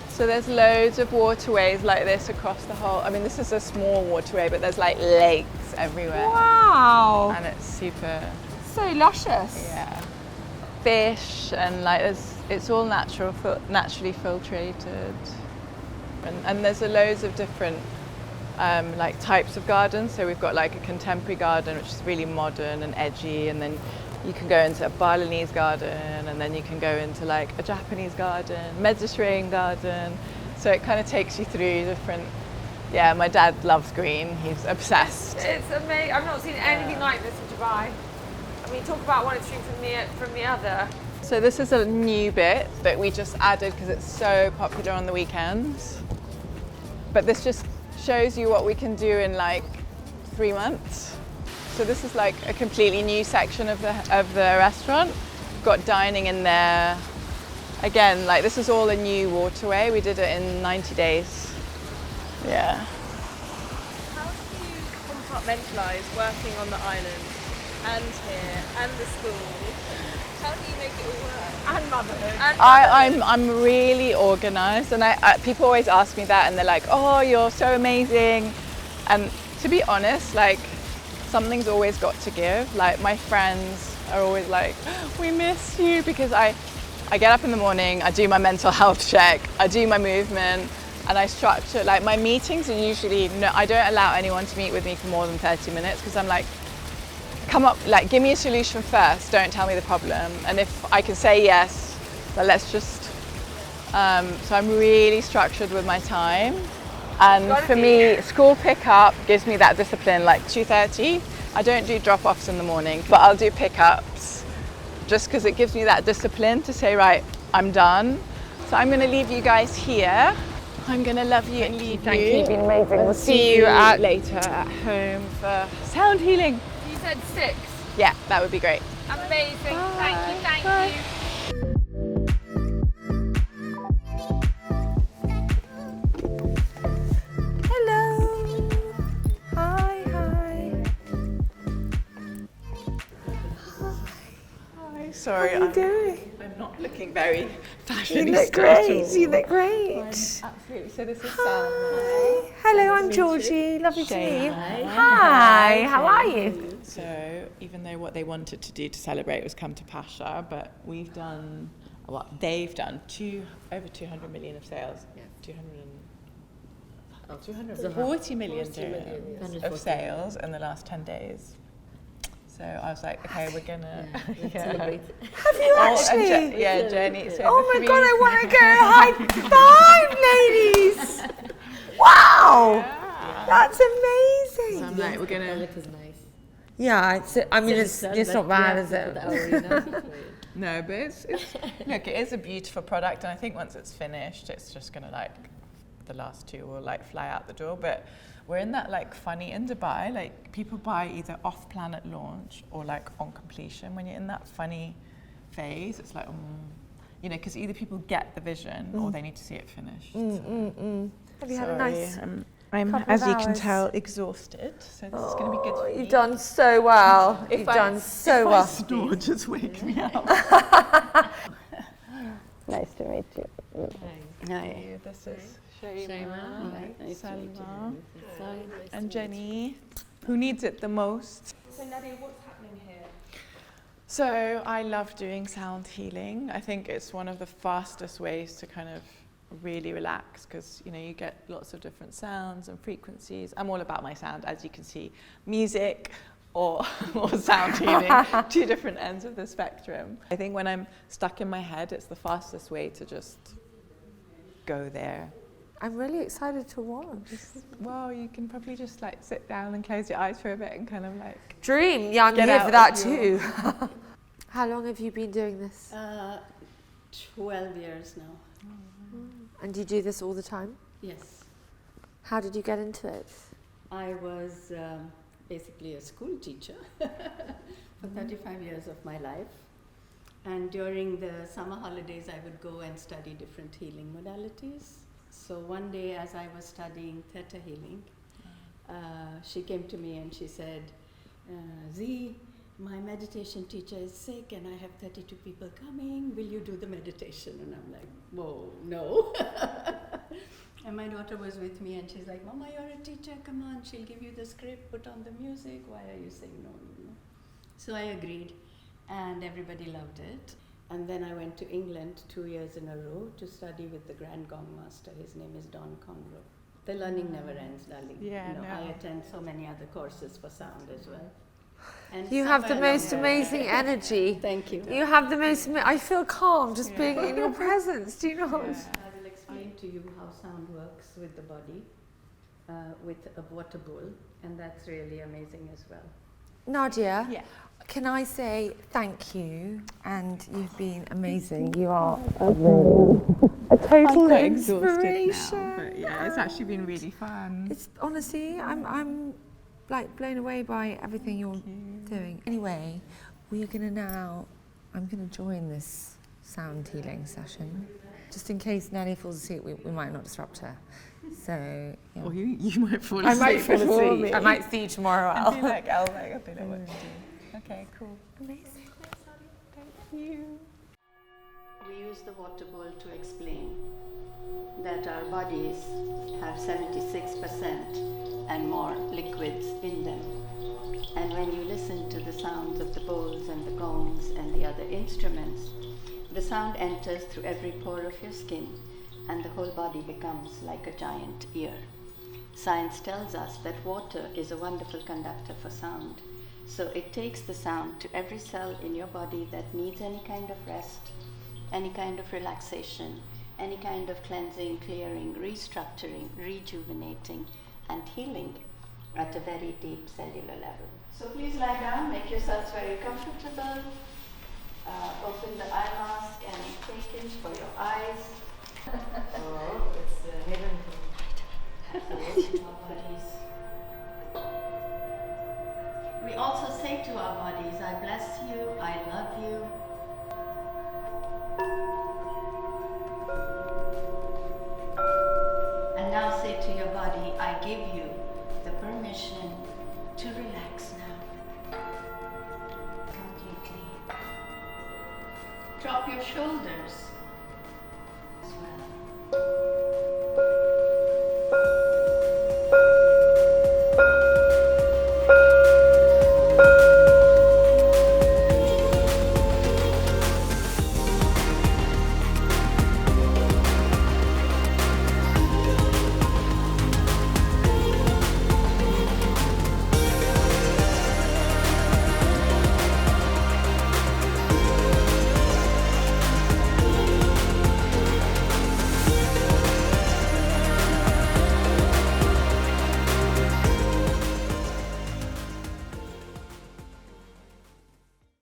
So there's loads of waterways like this across the whole. I mean, this is a small waterway, but there's like lakes everywhere. Wow. And it's super. So luscious. Yeah. Fish and like it's all naturally filtrated. And there's loads of different like types of gardens. So we've got like a contemporary garden, which is really modern and edgy, and then you can go into a Balinese garden, and then you can go into like a Japanese garden, Mediterranean garden. So it kind of takes you through different. Yeah, my dad loves green. He's obsessed. It's amazing. I've not seen anything like this in Dubai. I mean, talk about one extreme from the other. So this is a new bit that we just added because it's so popular on the weekends. But this just shows you what we can do in like 3 months. So this is like a completely new section of the restaurant. We've got dining in there. Again, like this is all a new waterway. We did it in 90 days. Yeah. How do you compartmentalise working on the island and here and the school? How do you make it all work? And motherhood. I'm really organised, and people always ask me that, and they're like, "Oh, you're so amazing." And to be honest, like something's always got to give. Like my friends are always like, "We miss you," because I get up in the morning, I do my mental health check, I do my movement, and I structure. Like my meetings are usually I don't allow anyone to meet with me for more than 30 minutes because I'm like, come up, like give me a solution first, don't tell me the problem, and if I can say yes, then let's just so I'm really structured with my time. And for me, school pickup gives me that discipline. Like 2:30, I don't do drop-offs in the morning, but I'll do pickups just because it gives me that discipline to say, right, I'm done. So I'm going to leave you guys here. I'm going to love you and leave you. Thank you, you've been amazing. We'll see you later at home for sound healing. You said 6. Yeah, that would be great. Amazing. Bye. Thank Bye. you. Hello. Hi. Hi, sorry. How are you doing? I'm not looking very fashionably. You look great. You look great. Absolutely. So this is Hi. Hello, I'm Georgie. Lovely to meet you. Hi. How are you? So even though what they wanted to do to celebrate was come to Pasha, but we've done, well, they've done over 200 million of sales. Yeah. 240 million dirhams of sales in the last 10 days. So I was like, okay, we're gonna Have you actually? Journey. So Oh my God, I want to go high five, ladies! Wow, that's amazing. So I'm like, we're gonna. It was nice. Yeah, it's not bad, is it? No, but it's look, it is a beautiful product, and I think once it's finished, it's just gonna like, the last two will like fly out the door. But we're in that like funny in Dubai, like people buy either off-planet launch or like on completion. When you're in that funny phase, it's like, you know, because either people get the vision or they need to see it finished. Have you had a nice? I'm, couple as of you can hours? tell, exhausted. So this is going to be good for me. You've done so well. You've done so well. Snore, just wake me up. Nice to meet you. Hi. This is Shaima, Nice to meet Salma, you. and Jenny, who needs it the most. So Nadia, what's happening here? So I love doing sound healing. I think it's one of the fastest ways to kind of really relax, because you know you get lots of different sounds and frequencies. I'm all about my sound, as you can see, music or sound healing, two different ends of the spectrum. I think when I'm stuck in my head, it's the fastest way to just go there. I'm really excited to watch. Well, you can probably just like sit down and close your eyes for a bit and kind of like Dream, yeah, I'm Get here out for that of too. How long have you been doing this? 12 years now. And do you do this all the time? Yes. How did you get into it? I was basically a school teacher for 35 years of my life. And during the summer holidays, I would go and study different healing modalities. So one day, as I was studying theta healing, she came to me and she said, Z, my meditation teacher is sick and I have 32 people coming. Will you do the meditation? And I'm like, whoa, no. And my daughter was with me and she's like, Mama, you're a teacher, come on, she'll give you the script, put on the music. Why are you saying no? So I agreed and everybody loved it. And then I went to England 2 years in a row to study with the Grand Gong Master. His name is Don Conroe. The learning never ends, darling. Yeah, you know, no. I attend so many other courses for sound as well. And You have the somewhere most along the way- amazing energy. Thank you. You have the most, I feel calm just being in your presence, do you know? I will explain to you how sound works with the body, with a water bowl, and that's really amazing as well. Nadia, Yeah. can I say thank you? And you've been amazing. You are a total inspiration. But yeah, it's actually been really fun. It's honestly, I'm like blown away by everything you're doing. Anyway, I'm gonna join this sound healing session. Just in case Nadia falls asleep, we might not disrupt her. So, yeah. Or you might fall asleep. I might fall before asleep. me. I might see you tomorrow. And be like, oh, like, I don't know what to do. Okay, cool. Amazing. Thank you. We use the water bowl to explain that our bodies have 76% and more liquids in them. And when you listen to the sounds of the bowls and the gongs and the other instruments, the sound enters through every pore of your skin and the whole body becomes like a giant ear. Science tells us that water is a wonderful conductor for sound. So it takes the sound to every cell in your body that needs any kind of rest, any kind of relaxation, any kind of cleansing, clearing, restructuring, rejuvenating, and healing at a very deep cellular level. So please lie down, make yourselves very comfortable. Open the eye mask and take in for your eyes. Oh, it's a hidden in our bodies. We also say to our bodies, I bless you, I love you. And now say to your body, I give you the permission to relax now. Completely. Drop your shoulders